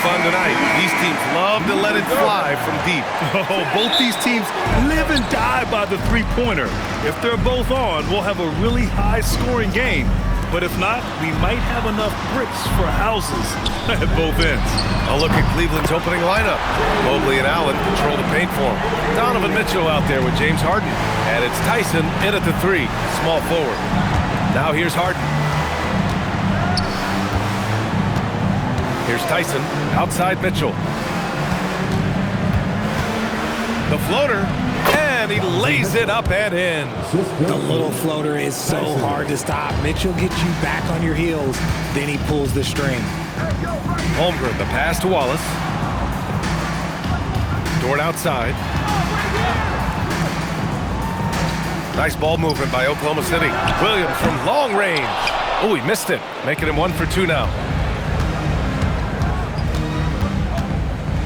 fun tonight. These teams love to let it fly from deep. Oh, both these teams live and die by the three-pointer. If they're both on, we'll have a really high-scoring game. But if not, we might have enough bricks for houses at both ends. A look at Cleveland's opening lineup. Mobley and Allen control the paint for him. Donovan Mitchell out there with James Harden. And it's Tyson in at the three, small forward. Now here's Harden. Here's Tyson, outside Mitchell. The floater, and he lays it up and in. The little floater is so hard to stop. Mitchell gets you back on your heels, then he pulls the string. Holmgren, the pass to Wallace. Dort outside. Nice ball movement by Oklahoma City. Williams from long range. Oh, he missed it, making him 1 for 2 now.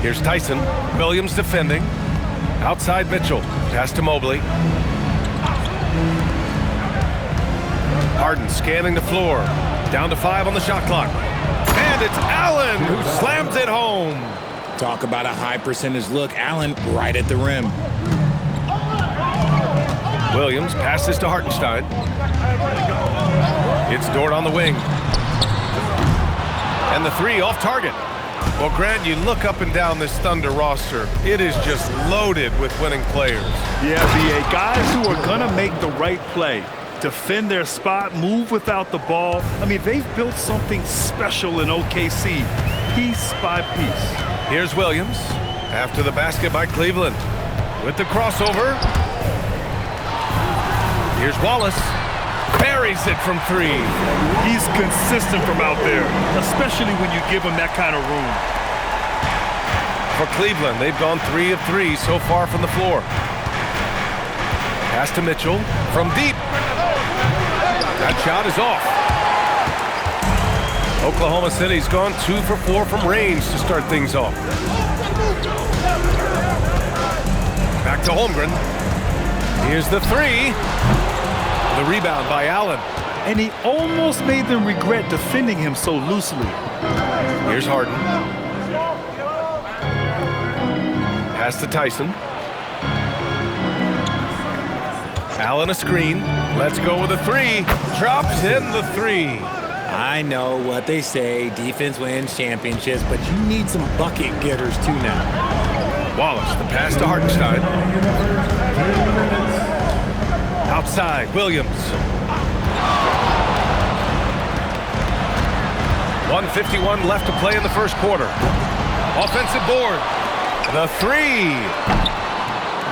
Here's Tyson. Williams defending. Outside Mitchell. Pass to Mobley. Harden scanning the floor. Down to 5 on the shot clock. And it's Allen who slams it home. Talk about a high percentage look. Allen right at the rim. Williams passes to Hartenstein. It's Dort on the wing. And the three off target. Well, Grant, you look up and down this Thunder roster. It is just loaded with winning players. Yeah, B.A. Guys who are going to make the right play. Defend their spot, move without the ball. I mean, they've built something special in OKC, piece by piece. Here's Williams after the basket by Cleveland. With the crossover. Here's Wallace. Buries it from 3. He's consistent from out there, especially when you give him that kind of room. For Cleveland, they've gone 3 of 3 so far from the floor. Pass to Mitchell from deep. That shot is off. Oklahoma City's gone 2 for 4 from range to start things off. Back to Holmgren. Here's the 3. The rebound by Allen. And he almost made them regret defending him so loosely. Here's Harden. Pass to Tyson. Allen a screen. Let's go with a 3. Drops in the 3. I know what they say, defense wins championships, but you need some bucket getters too now. Wallace, the pass to Hartenstein. Outside, Williams. 1:51 left to play in the first quarter. Offensive board. The 3.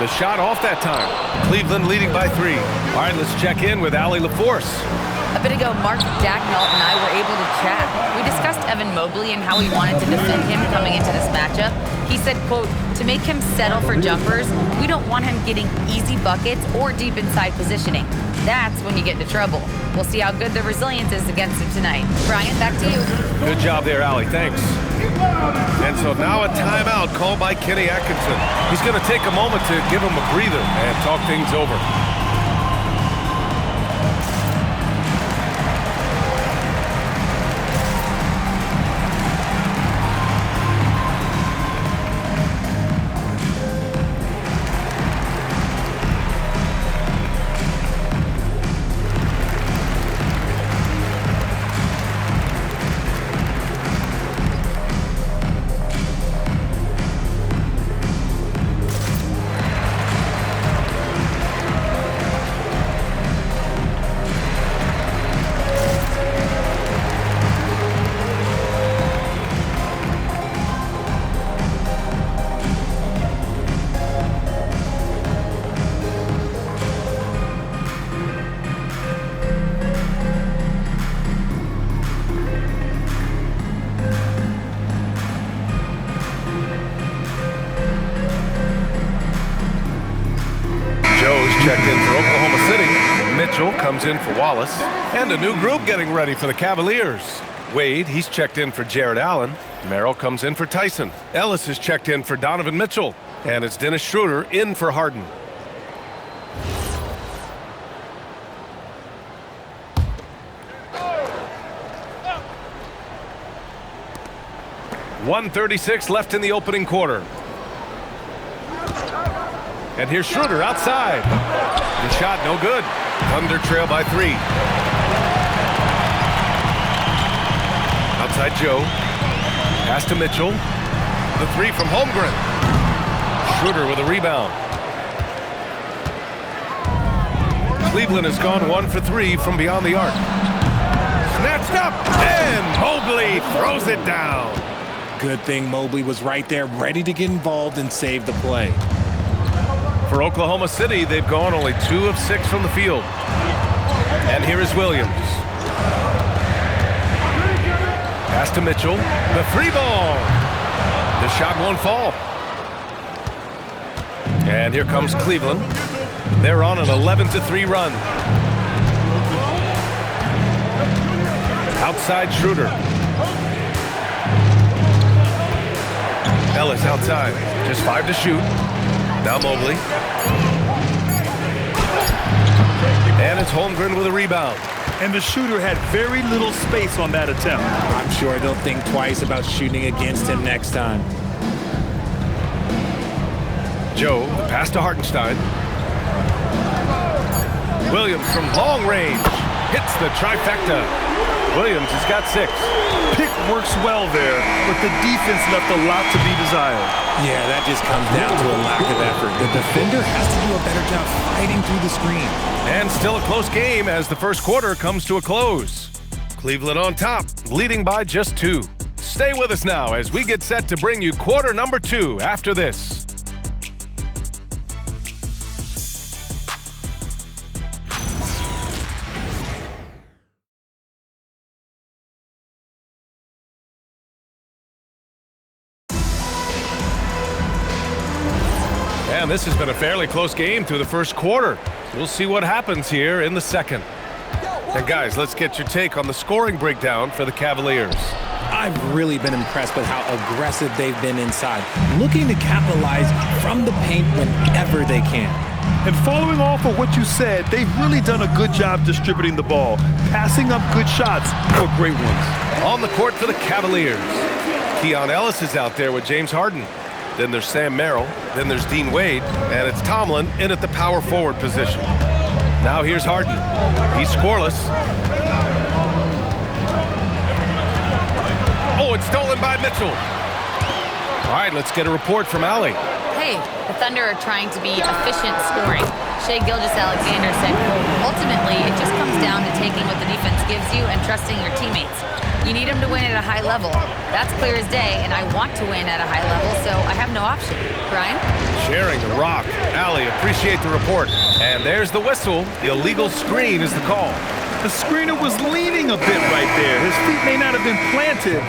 The shot off that time. Cleveland leading by 3. All right, let's check in with Allie LaForce. A bit ago, Mark Dacknall and I were able to chat. We discussed Evan Mobley and how we wanted to defend him coming into this matchup. He said, quote, to make him settle for jumpers, we don't want him getting easy buckets or deep inside positioning. That's when you get into trouble. We'll see how good the resilience is against him tonight. Brian, back to you. Good job there, Allie. Thanks. And so now a timeout called by Kenny Atkinson. He's going to take a moment to give him a breather and talk things over. Checked in for Oklahoma City. Mitchell comes in for Wallace. And a new group getting ready for the Cavaliers. Wade, he's checked in for Jared Allen. Merrill comes in for Tyson. Ellis is checked in for Donovan Mitchell. And it's Dennis Schroeder in for Harden. 1:36 left in the opening quarter. And here's Schroeder outside. The shot no good. Thunder trail by 3. Outside Joe. Pass to Mitchell. The 3 from Holmgren. Schroeder with a rebound. Cleveland has gone 1 for 3 from beyond the arc. Snatched up, and Mobley throws it down. Good thing Mobley was right there, ready to get involved and save the play. For Oklahoma City, they've gone only 2 of 6 from the field. And here is Williams. Pass to Mitchell. The 3 ball. The shot won't fall. And here comes Cleveland. They're on an 11-3 run. Outside Schroeder. Ellis outside. Just 5 to shoot. Now Mobley. And it's Holmgren with a rebound. And the shooter had very little space on that attempt. I'm sure they'll think twice about shooting against him next time. Joe, the pass to Hartenstein. Williams from long range. Hits the trifecta. Williams has got 6. Pick works well there, but the defense left a lot to be desired. Yeah, that just comes down to a lack of effort. The defender has to do a better job fighting through the screen. And still a close game as the first quarter comes to a close. Cleveland on top, leading by just 2. Stay with us now as we get set to bring you quarter number 2 after this. And this has been a fairly close game through the first quarter. We'll see what happens here in the second. And guys, let's get your take on the scoring breakdown for the Cavaliers. I've really been impressed with how aggressive they've been inside, looking to capitalize from the paint whenever they can. And following off of what you said, they've really done a good job distributing the ball, passing up good shots for great ones. On the court for the Cavaliers, Keon Ellis is out there with James Harden. Then there's Sam Merrill. Then there's Dean Wade. And it's Tomlin in at the power forward position. Now here's Harden. He's scoreless. Oh, it's stolen by Mitchell. All right, let's get a report from Allie. Hey, the Thunder are trying to be efficient scoring. Shai Gilgeous-Alexander said, ultimately, it just comes down to taking what the defense gives you and trusting your teammates. You need them to win at a high level. That's clear as day, and I want to win at a high level, so I have no option. Brian? Sharing the rock. Allie, appreciate the report. And there's the whistle. The illegal screen is the call. The screener was leaning a bit right there. His feet may not have been planted.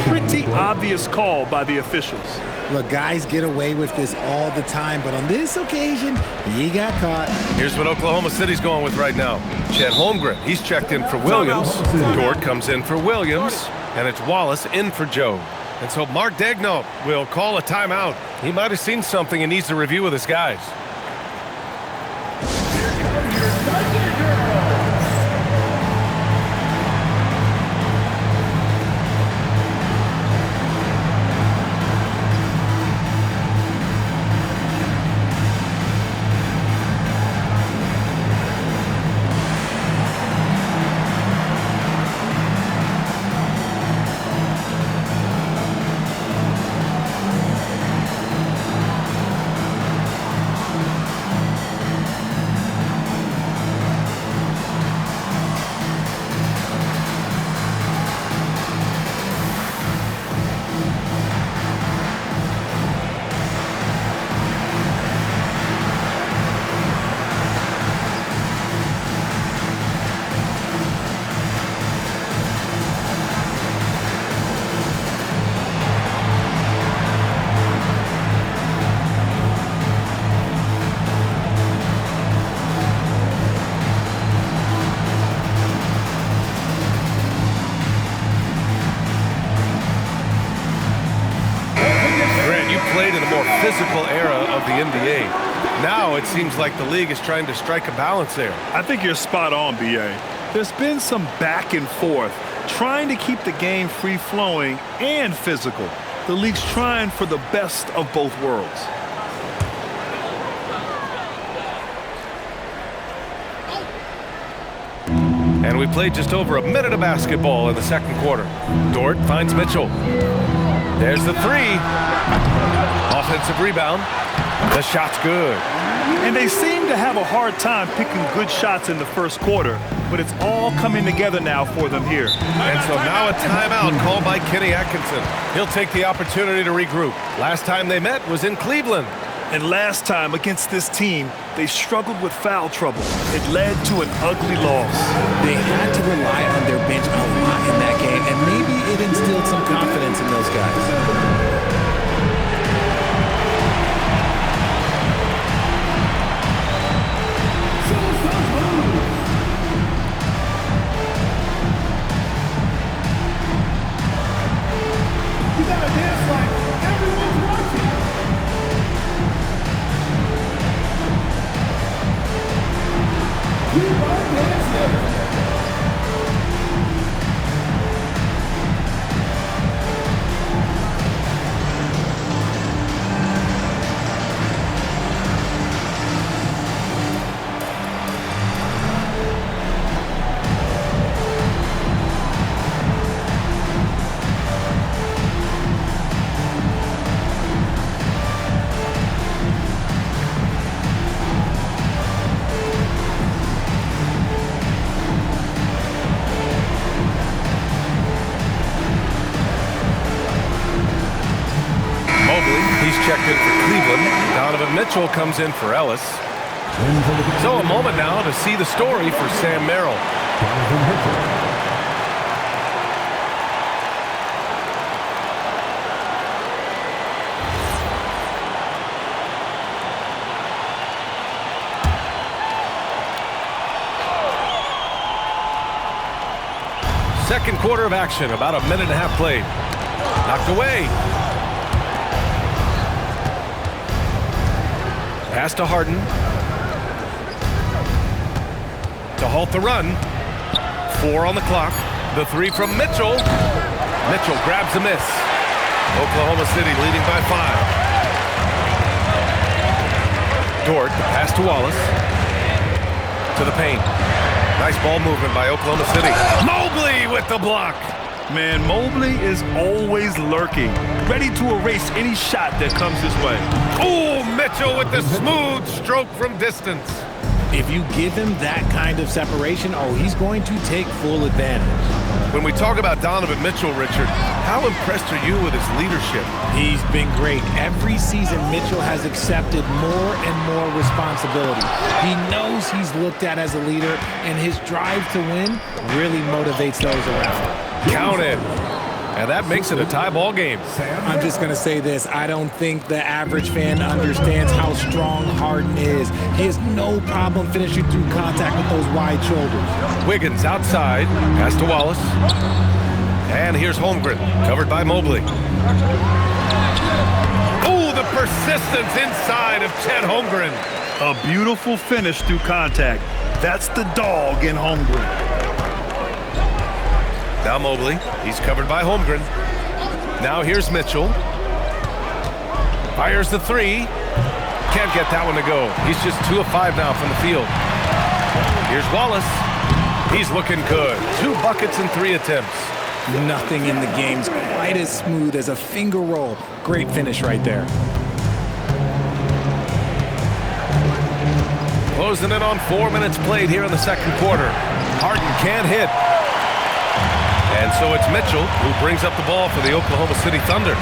Pretty obvious call by the officials. Look, guys get away with this all the time, but on this occasion, he got caught. Here's what Oklahoma City's going with right now. Chet Holmgren, he's checked in for Williams. Dort comes in for Williams. And it's Wallace in for Joe. And so Mark Daigneault will call a timeout. He might have seen something and needs to review with his guys. Played in a more physical era of the NBA. Now it seems like the league is trying to strike a balance there. I think you're spot on, B.A. There's been some back and forth, trying to keep the game free-flowing and physical. The league's trying for the best of both worlds. And we played just over a minute of basketball in the second quarter. Dort finds Mitchell. There's the three. Offensive rebound. The shot's good. And they seem to have a hard time picking good shots in the first quarter, but it's all coming together now for them here. And so now a timeout called by Kenny Atkinson. He'll take the opportunity to regroup. Last time they met was in Cleveland. And last time against this team, they struggled with foul trouble. It led to an ugly loss. They had to rely on their bench a lot in that game, and maybe it instilled some confidence in those guys. Checked in for Cleveland. Donovan Mitchell comes in for Ellis. So a moment now to see the story for Sam Merrill. Second quarter of action, about a minute and a half played. Knocked away. Pass to Harden. To halt the run. 4 on the clock. The three from Mitchell. Mitchell grabs a miss. Oklahoma City leading by 5. Dort, the pass to Wallace. To the paint. Nice ball movement by Oklahoma City. Mobley with the block. Man, Mobley is always lurking, ready to erase any shot that comes his way. Oh, Mitchell with the smooth stroke from distance. If you give him that kind of separation, he's going to take full advantage. When we talk about Donovan Mitchell, Richard, how impressed are you with his leadership? He's been great. Every season, Mitchell has accepted more and more responsibility. He knows he's looked at as a leader, and his drive to win really motivates those around him. Count it. And that makes it a tie ball game. I'm just going to say this. I don't think the average fan understands how strong Harden is. He has no problem finishing through contact with those wide shoulders. Wiggins outside. Pass to Wallace. And here's Holmgren, covered by Mobley. Oh, the persistence inside of Chet Holmgren. A beautiful finish through contact. That's the dog in Holmgren. Now Mobley, he's covered by Holmgren. Now here's Mitchell. Fires the three. Can't get that one to go. He's just 2 of 5 now from the field. Here's Wallace. He's looking good. 2 buckets and 3 attempts. Nothing in the game's quite as smooth as a finger roll. Great finish right there. Closing in on 4 minutes played here in the second quarter. Harden can't hit. And so it's Mitchell who brings up the ball for the Oklahoma City Thunder.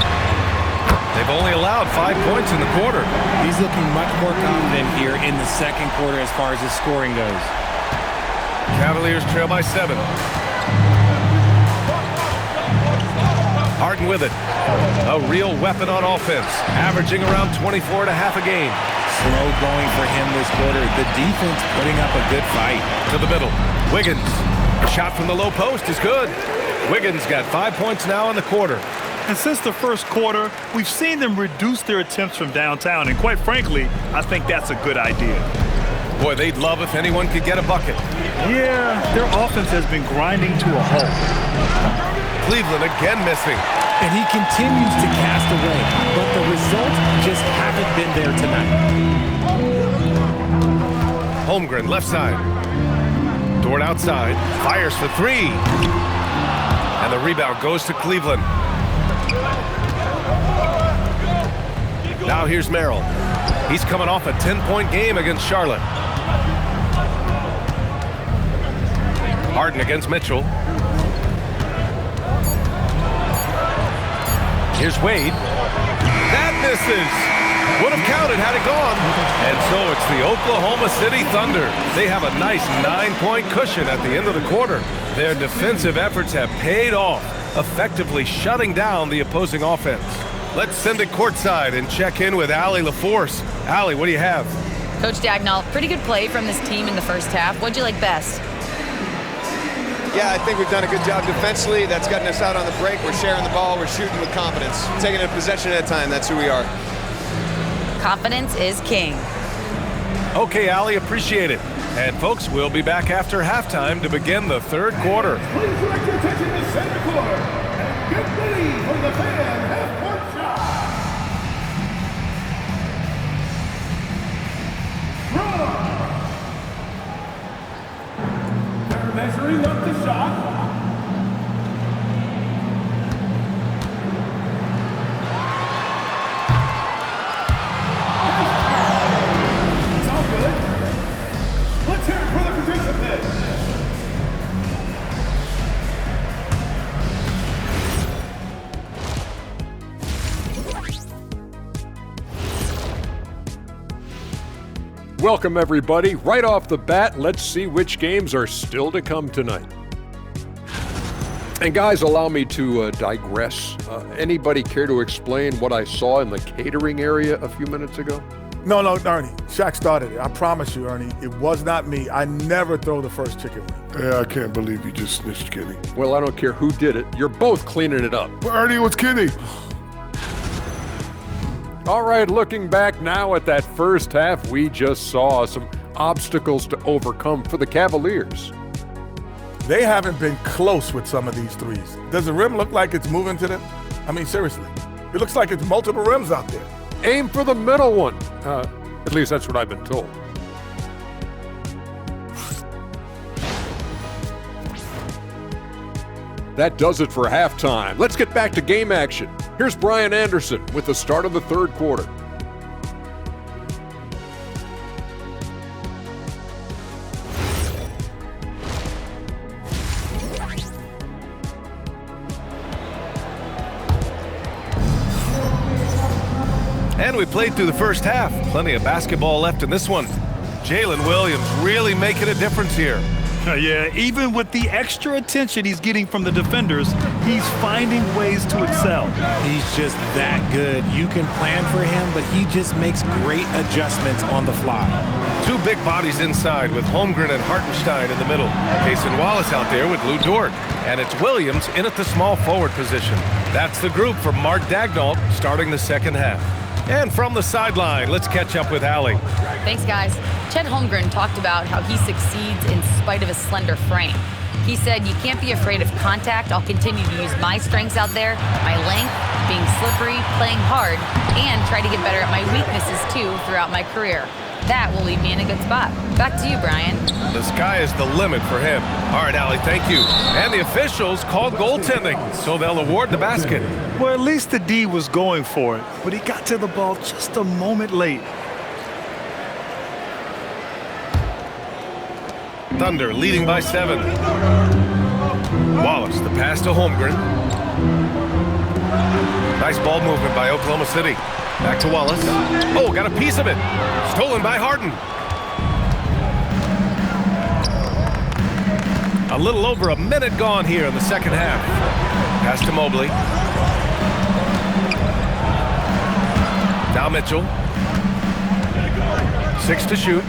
They've only allowed 5 points in the quarter. He's looking much more confident here in the second quarter as far as his scoring goes. Cavaliers trail by 7. Harden with it. A real weapon on offense, averaging around 24 and a half a game. Slow going for him this quarter. The defense putting up a good fight. To the middle. Wiggins. A shot from the low post is good. Wiggins got 5 points now in the quarter. And since the first quarter, we've seen them reduce their attempts from downtown. And quite frankly, I think that's a good idea. Boy, they'd love if anyone could get a bucket. Yeah, their offense has been grinding to a halt. Cleveland again missing. And he continues to cast away, but the results just haven't been there tonight. Holmgren, left side. Dort outside, fires for three. And the rebound goes to Cleveland. Now here's Merrill. He's coming off a 10-point game against Charlotte. Harden against Mitchell. Here's Wade. That misses. Would have counted had it gone. And so it's the Oklahoma City Thunder. They have a nice 9-point cushion at the end of the quarter. Their defensive efforts have paid off, effectively shutting down the opposing offense. Let's send it courtside and check in with Allie LaForce. Allie, what do you have? Coach Dagnall, pretty good play from this team in the first half. What'd you like best? Yeah, I think we've done a good job defensively. That's gotten us out on the break. We're sharing the ball. We're shooting with confidence. Taking a possession at a time. That's who we are. Confidence is king. Okay, Allie, appreciate it. And folks, we'll be back after halftime to begin the third quarter. Please direct your attention to center court and get ready for the fan half-court shot. Draw. They're measuring up the shot. It's all good. Let's hear it for the participants. Welcome, everybody. Right off the bat, let's see which games are still to come tonight. And guys, allow me to digress. Anybody care to explain what I saw in the catering area a few minutes ago? No, Ernie. Shaq started it. I promise you, Ernie. It was not me. I never throw the first chicken wing. Yeah, I can't believe you just snitched Kenny. Well, I don't care who did it. You're both cleaning it up. Well, Ernie, it was Kenny. All right, looking back now at that first half, we just saw some obstacles to overcome for the Cavaliers. They haven't been close with some of these threes. Does the rim look like it's moving to them? I mean, seriously. It looks like it's multiple rims out there. Aim for the middle one. At least that's what I've been told. That does it for halftime. Let's get back to game action. Here's Brian Anderson with the start of the third quarter. And we played through the first half. Plenty of basketball left in this one. Jalen Williams really making a difference here. Yeah, even with the extra attention he's getting from the defenders, he's finding ways to excel. He's just that good. You can plan for him, but he just makes great adjustments on the fly. Two big bodies inside with Holmgren and Hartenstein in the middle. Cason Wallace out there with Lou Dort. And it's Williams in at the small forward position. That's the group for Mark Dagnall starting the second half. And from the sideline, let's catch up with Allie. Thanks, guys. Chet Holmgren talked about how he succeeds in spite of his slender frame. He said, "You can't be afraid of contact. I'll continue to use my strengths out there, my length, being slippery, playing hard, and try to get better at my weaknesses too throughout my career. That will leave me in a good spot." Back to you, Brian. The sky is the limit for him. All right, Allie, thank you. And the officials called goaltending, so they'll award the basket. Well, at least the D was going for it, but he got to the ball just a moment late. Thunder leading by 7. Wallace, the pass to Holmgren. Nice ball movement by Oklahoma City. Back to Wallace. Oh, got a piece of it. Stolen by Harden. A little over a minute gone here in the second half. Pass to Mobley. Now Mitchell. 6 to shoot.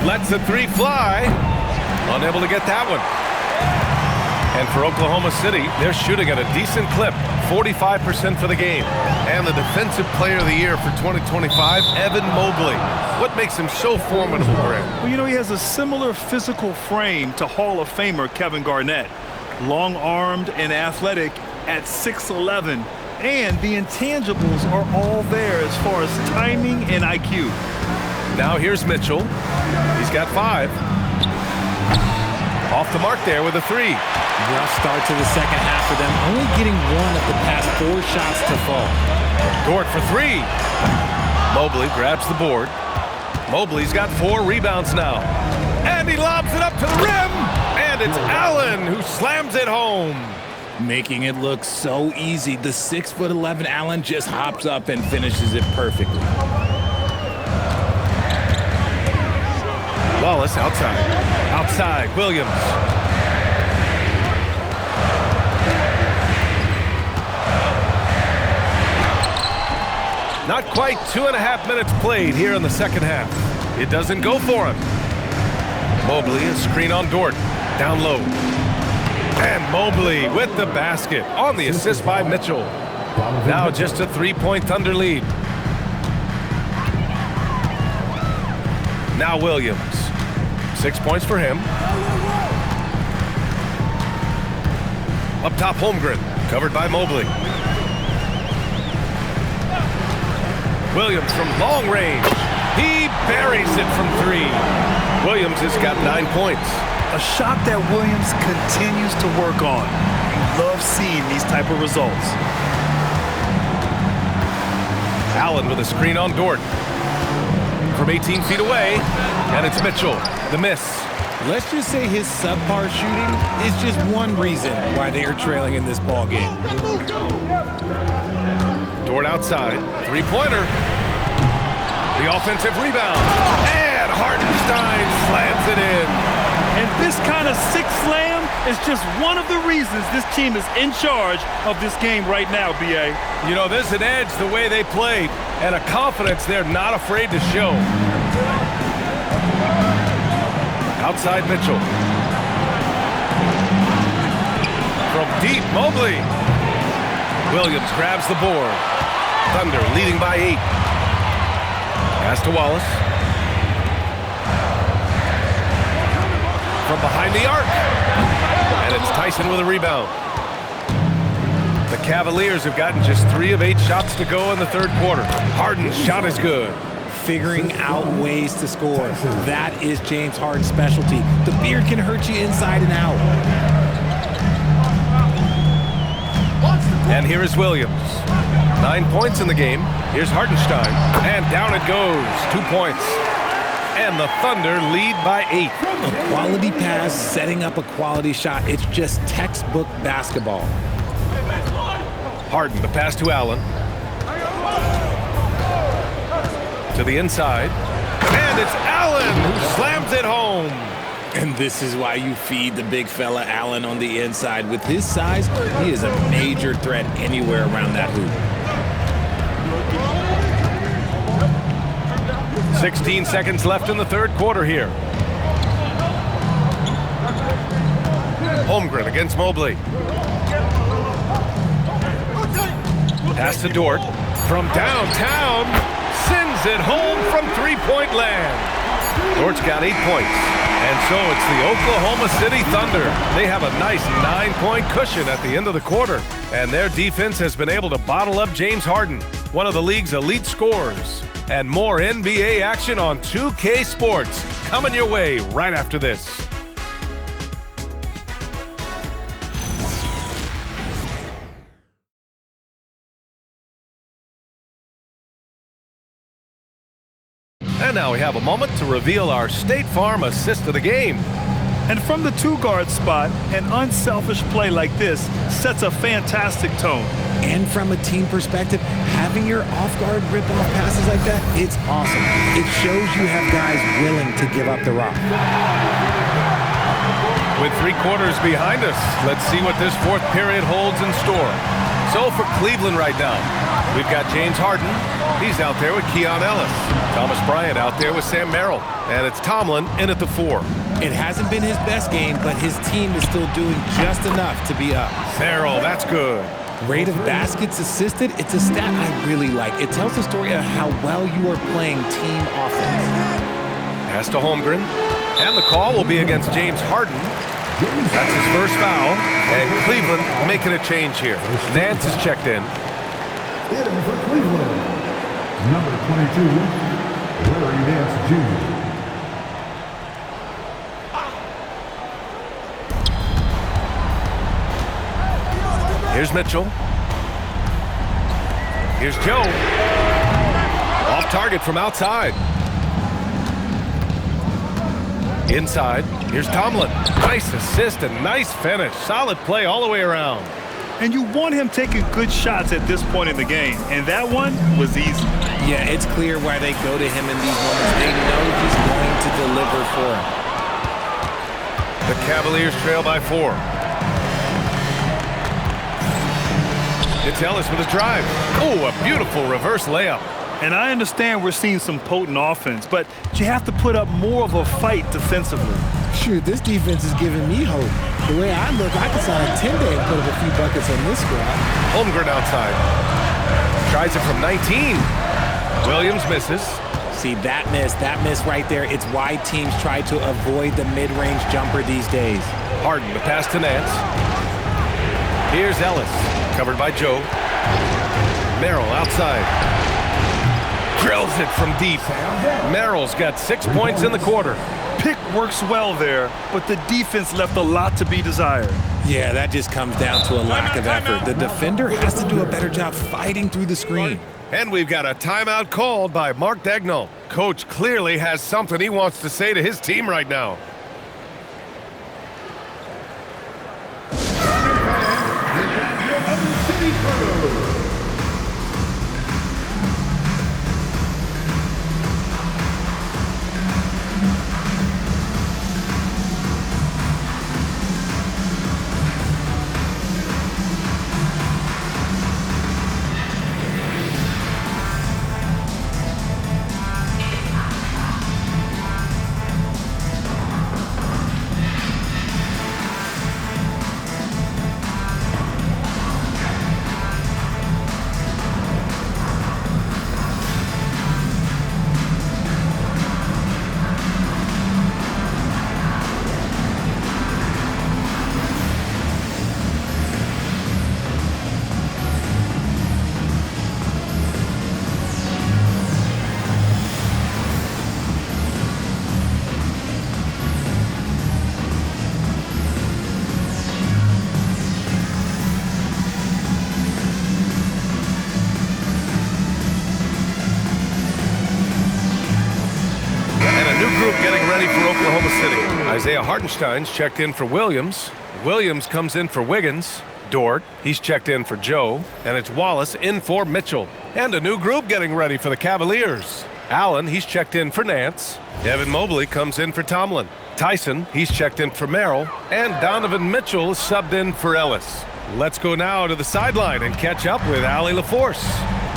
Lets the three fly. Unable to get that one. And for Oklahoma City, they're shooting at a decent clip, 45% for the game. And the Defensive Player of the Year for 2025, Evan Mobley. What makes him so formidable, Grant? Well, you know, he has a similar physical frame to Hall of Famer Kevin Garnett. Long-armed and athletic, at 6'11", and the intangibles are all there as far as timing and IQ. Now here's Mitchell. He's got 5. Off the mark there with a 3. Rough start to the second half for them, only getting 1 of the past 4 shots to fall. Dort for 3. Mobley grabs the board. Mobley's got 4 rebounds now. And he lobs it up to the rim. And it's Allen who slams it home. Making it look so easy. The 6'11" Allen just hops up and finishes it perfectly. Wallace outside. Outside, Williams. Not quite 2.5 minutes played here in the second half. It doesn't go for him. Mobley, a screen on Dort. Down low. And Mobley with the basket on the assist by Mitchell. Now just a 3-point Thunder lead. Now Williams. 6 points for him. Up top, Holmgren. Covered by Mobley. Williams from long range. He buries it from 3. Williams has got 9 points. A shot that Williams continues to work on. You love seeing these type of results. Allen with a screen on Dort. From 18 feet away, and it's Mitchell. The miss. Let's just say his subpar shooting is just one reason why they are trailing in this ball game. Dort outside. 3-pointer. The offensive rebound. And Hartenstein slams it in. And this kind of sick slam is just one of the reasons this team is in charge of this game right now, B.A. You know, there's an edge the way they played and a confidence they're not afraid to show. Outside Mitchell. From deep, Mobley. Williams grabs the board. Thunder leading by 8. Pass to Wallace. From behind the arc. And it's Tyson with a rebound. The Cavaliers have gotten just 3 of 8 shots to go in the third quarter. Harden's shot is good. Figuring out ways to score. That is James Harden's specialty. The beard can hurt you inside and out. And here is Williams. 9 points in the game. Here's Hartenstein. And down it goes. 2 points. And the Thunder lead by 8. A quality pass, setting up a quality shot. It's just textbook basketball. Harden, the pass to Allen. To the inside. And it's Allen who slams it home. And this is why you feed the big fella Allen on the inside. With his size, he is a major threat anywhere around that hoop. 16 seconds left in the third quarter here. Holmgren against Mobley. Pass to Dort. From downtown, sends it home from 3-point land. Dort's got 8 points. And so it's the Oklahoma City Thunder. They have a nice 9-point cushion at the end of the quarter. And their defense has been able to bottle up James Harden, one of the league's elite scorers. And more NBA action on 2K Sports coming your way right after this. And now we have a moment to reveal our State Farm assist of the game. And from the 2-guard spot, an unselfish play like this sets a fantastic tone. And from a team perspective, having your off-guard rip-off passes like that, it's awesome. It shows you have guys willing to give up the rock. With 3 quarters behind us, let's see what this fourth period holds in store. So for Cleveland right now, we've got James Harden. He's out there with Keon Ellis. Thomas Bryant out there with Sam Merrill. And it's Tomlin in at the 4. It hasn't been his best game, but his team is still doing just enough to be up. Merrill, that's good. Rate of baskets assisted, it's a stat I really like. It tells the story of how well you are playing team offense. Pass to Holmgren. And the call will be against James Harden. That's his first foul, and Cleveland making a change here. Nance is checked in. Hitting for Cleveland, number 22, Larry Nance Jr. Here's Mitchell. Here's Joe. Off target from outside. Inside, here's Tomlin. Nice assist and nice finish. Solid play all the way around. And you want him taking good shots at this point in the game, and that one was easy. Yeah, it's clear why they go to him in these moments. They know he's going to deliver for him. The Cavaliers trail by 4. It's Ellis with a drive. Oh, a beautiful reverse layup. And I understand we're seeing some potent offense, but you have to put up more of a fight defensively. Shoot, this defense is giving me hope. The way I look, I could sign a 10-day and put up a few buckets on this squad. Holmgren outside. Tries it from 19. Williams misses. See, that miss right there, it's why teams try to avoid the mid-range jumper these days. Harden, the pass to Nance. Here's Ellis, covered by Joe. Merrill outside. Drills it from deep. Merrill's got 6 points in the quarter. Pick works well there, but the defense left a lot to be desired. Yeah, that just comes down to a lack of effort. The defender has to do a better job fighting through the screen. And we've got a timeout called by Mark Daigneault. Coach clearly has something he wants to say to his team right now. Getting ready for Oklahoma City. Isaiah Hartenstein's checked in for Williams. Williams comes in for Wiggins. Dort, he's checked in for Joe. And it's Wallace in for Mitchell. And a new group getting ready for the Cavaliers. Allen, he's checked in for Nance. Evan Mobley comes in for Tomlin. Tyson, he's checked in for Merrill. And Donovan Mitchell is subbed in for Ellis. Let's go now to the sideline and catch up with Allie LaForce.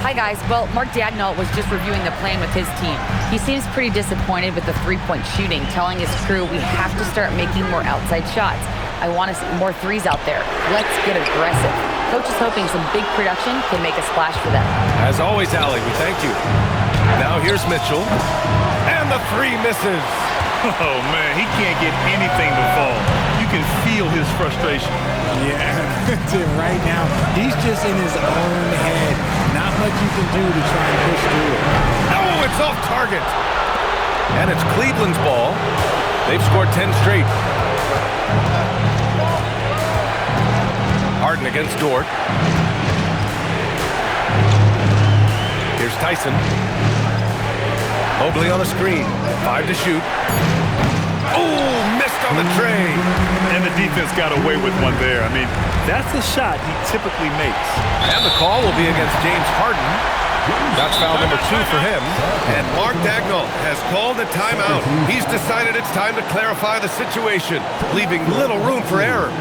Hi, guys. Well, Mark Daigneault was just reviewing the plan with his team. He seems pretty disappointed with the three-point shooting, telling his crew we have to start making more outside shots. I want to see more threes out there. Let's get aggressive. Coach is hoping some big production can make a splash for them. As always, Allie, we thank you. Now here's Mitchell. And the three misses. Oh, man, he can't get anything to fall. You can feel his frustration. Yeah, right now, he's just in his own head. Not much you can do to try and push through it. Oh, it's off target. And it's Cleveland's ball. They've scored 10 straight. Harden against Dort. Here's Tyson. Mobley on the screen. 5 to shoot. Oh, missed on the tray. And the defense got away with one there. I mean, that's a shot he typically makes. And the call will be against James Harden. That's foul number 2 for him. And Mark Daigneault has called a timeout. He's decided it's time to clarify the situation, leaving little room for error.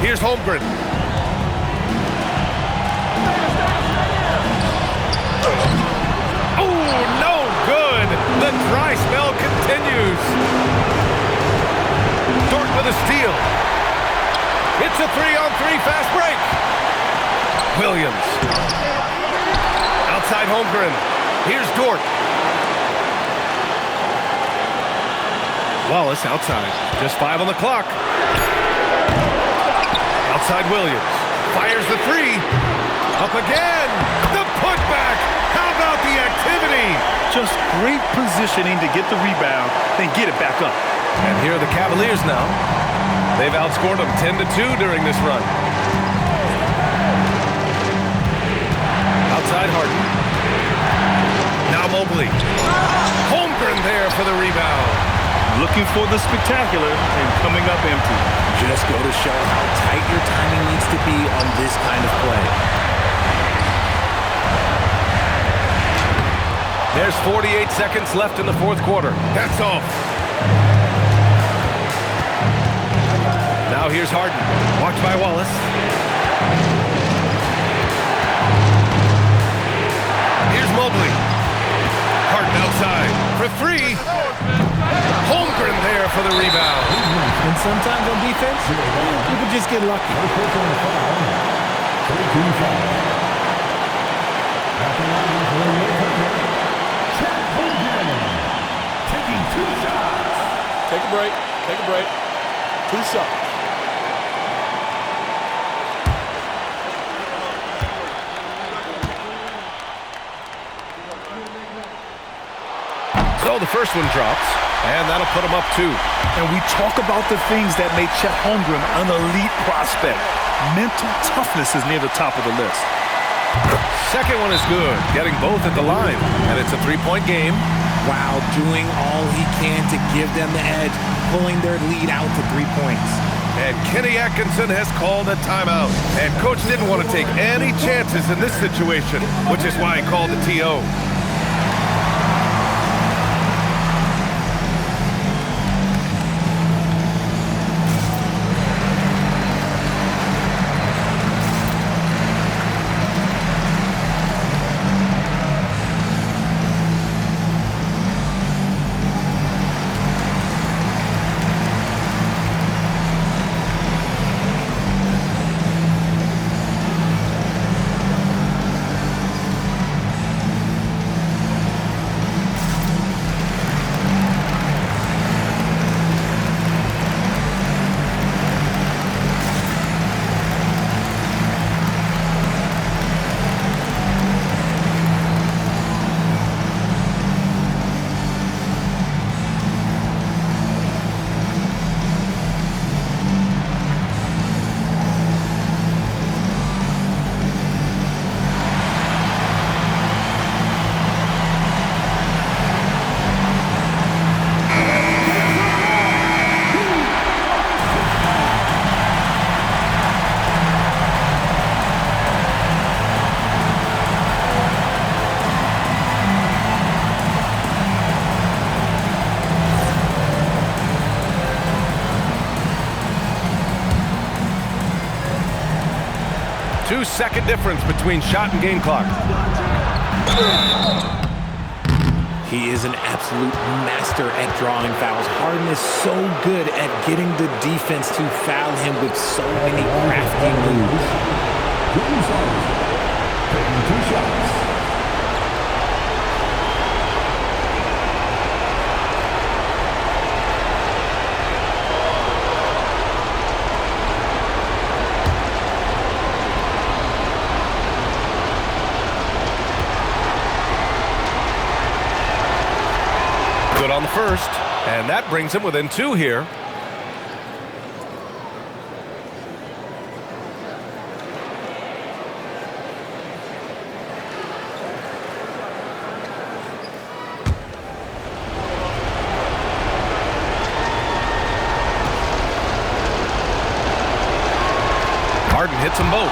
Here's Holmgren. Oh, no good. The dry spell continues. Dort with a steal. It's a 3-on-3 fast break. Williams. Outside Holmgren. Here's Dort. Wallace outside. Just 5 on the clock. Outside Williams. Fires the 3. Up again. The putback. How about the activity? Just great positioning to get the rebound, then get it back up. And here are the Cavaliers now. They've outscored them 10-2 during this run. Outside Harden. Now Mobley. Holmgren there for the rebound. Looking for the spectacular and coming up empty. Just go to show how tight your timing needs to be on this kind of play. There's 48 seconds left in the fourth quarter. That's off. Now here's Harden. Watched by Wallace. Here's Mobley. Harden outside for 3. Holmgren there for the rebound. And sometimes on defense, you can just get lucky. Taking 2 shots. Take a break. Take a break. 2 shots. So the first one drops, and that'll put him up 2. And we talk about the things that made Chet Holmgren an elite prospect. Mental toughness is near the top of the list. Second one is good, getting both at the line, and it's a 3-point game. Wow, doing all he can to give them the edge, pulling their lead out to 3 points. And Kenny Atkinson has called a timeout. And coach didn't want to take any chances in this situation, which is why he called the TO. Two-second difference between shot and game clock. He is an absolute master at drawing fouls. Harden is so good at getting the defense to foul him with so many crafty moves. Taking 2 shots. Good on the first, and that brings him within 2 here. Harden hits them both.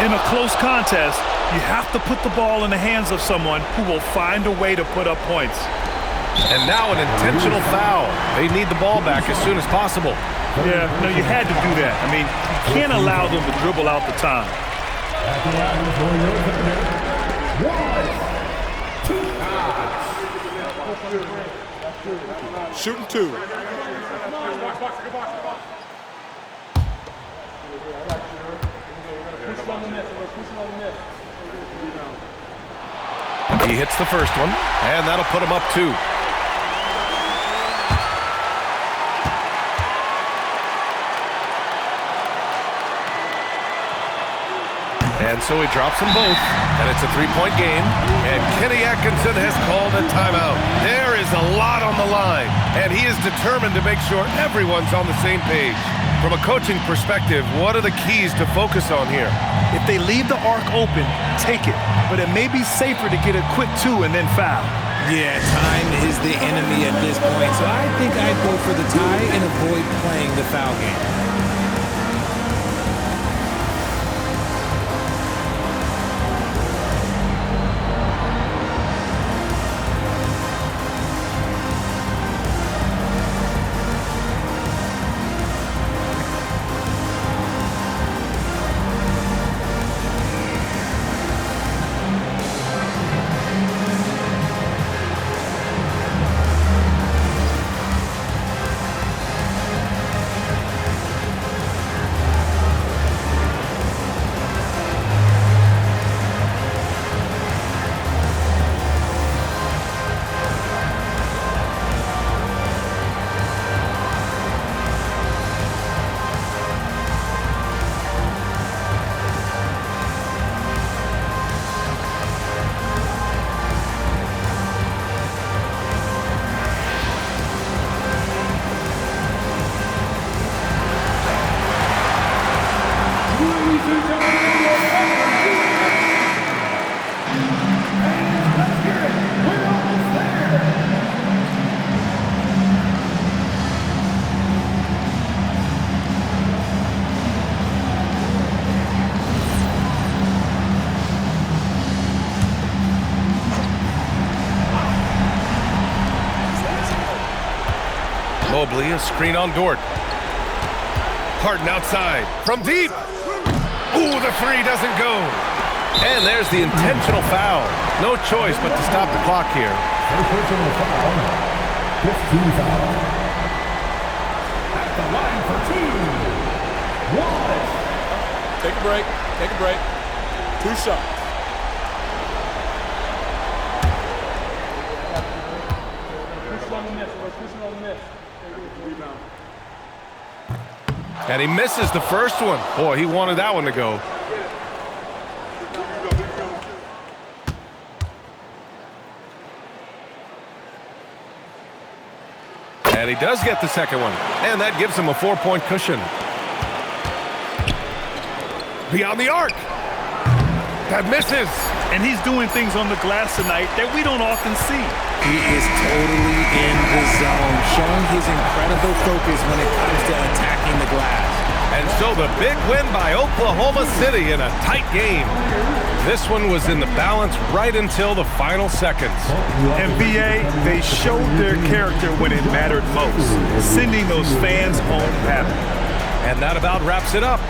In a close contest, you have to put the ball in the hands of someone who will find a way to put up points. And now an intentional foul. They need the ball back as soon as possible. Yeah, no, you had to do that. I mean, you can't allow them to dribble out the time. At the line for your defender, Wallace. 2 shots. Shooting 2. He hits the first one, and that'll put him up 2. And so he drops them both, and it's a 3-point game, and Kenny Atkinson has called a timeout. There is a lot on the line, and he is determined to make sure everyone's on the same page. From a coaching perspective, what are the keys to focus on here? If they leave the arc open, take it. But it may be safer to get a quick 2 and then foul. Yeah, time is the enemy at this point, so I think I'd go for the tie and avoid playing the foul game. Mobley, a screen on Dort. Harden outside, from deep. Ooh, the 3 doesn't go. And there's the intentional foul. No choice but to stop the clock here. Personal foul. 15 foul. At the line for 2. Wallace. Take a break. Take a break. 2 shots. And he misses the first one. Boy, he wanted that one to go. And he does get the second one. And that gives him a 4-point cushion. Beyond the arc. That misses. And he's doing things on the glass tonight that we don't often see. He is totally in the zone, showing his incredible focus when it comes to attacking the glass. And so the big win by Oklahoma City in a tight game. This one was in the balance right until the final seconds. And BA, they showed their character when it mattered most, sending those fans home happy. And that about wraps it up.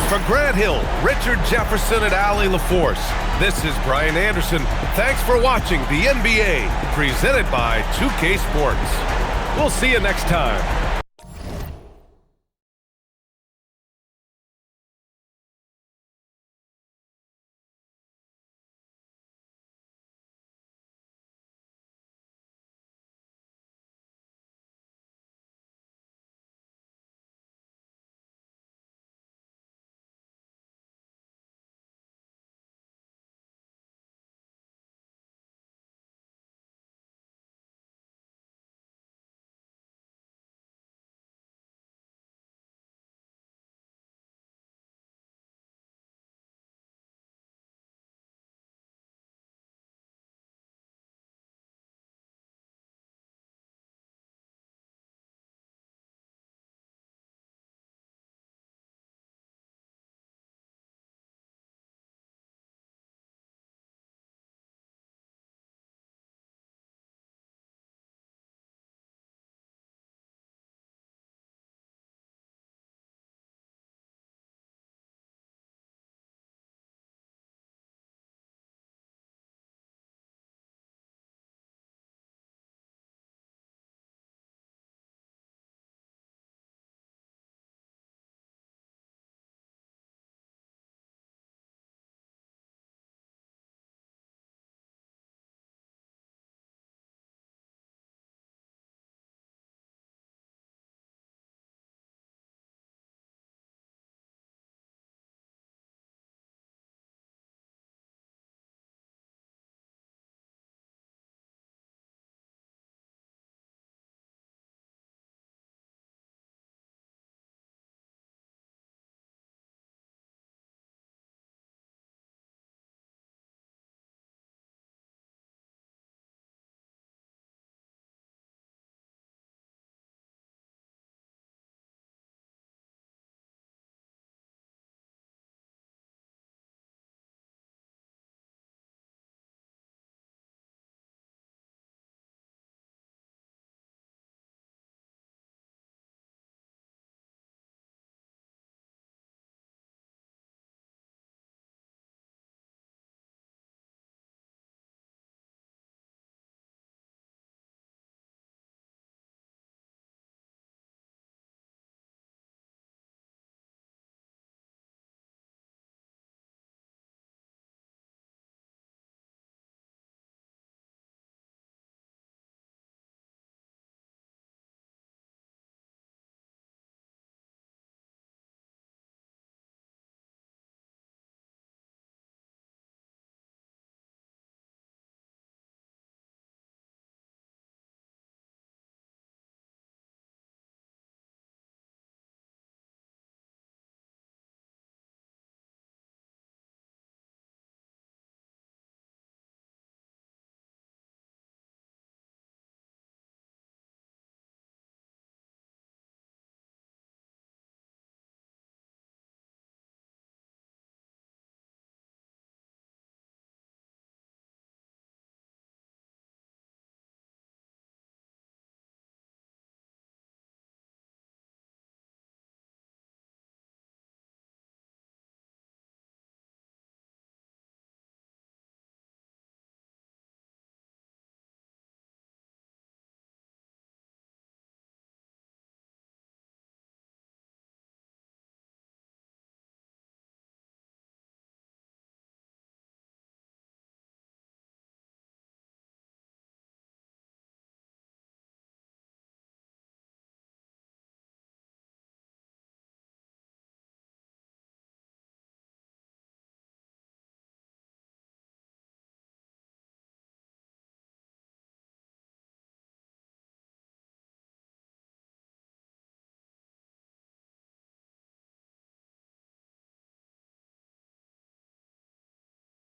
For Grant Hill, Richard Jefferson, and Allie LaForce, this is Brian Anderson. Thanks for watching the NBA, presented by 2K Sports. We'll see you next time.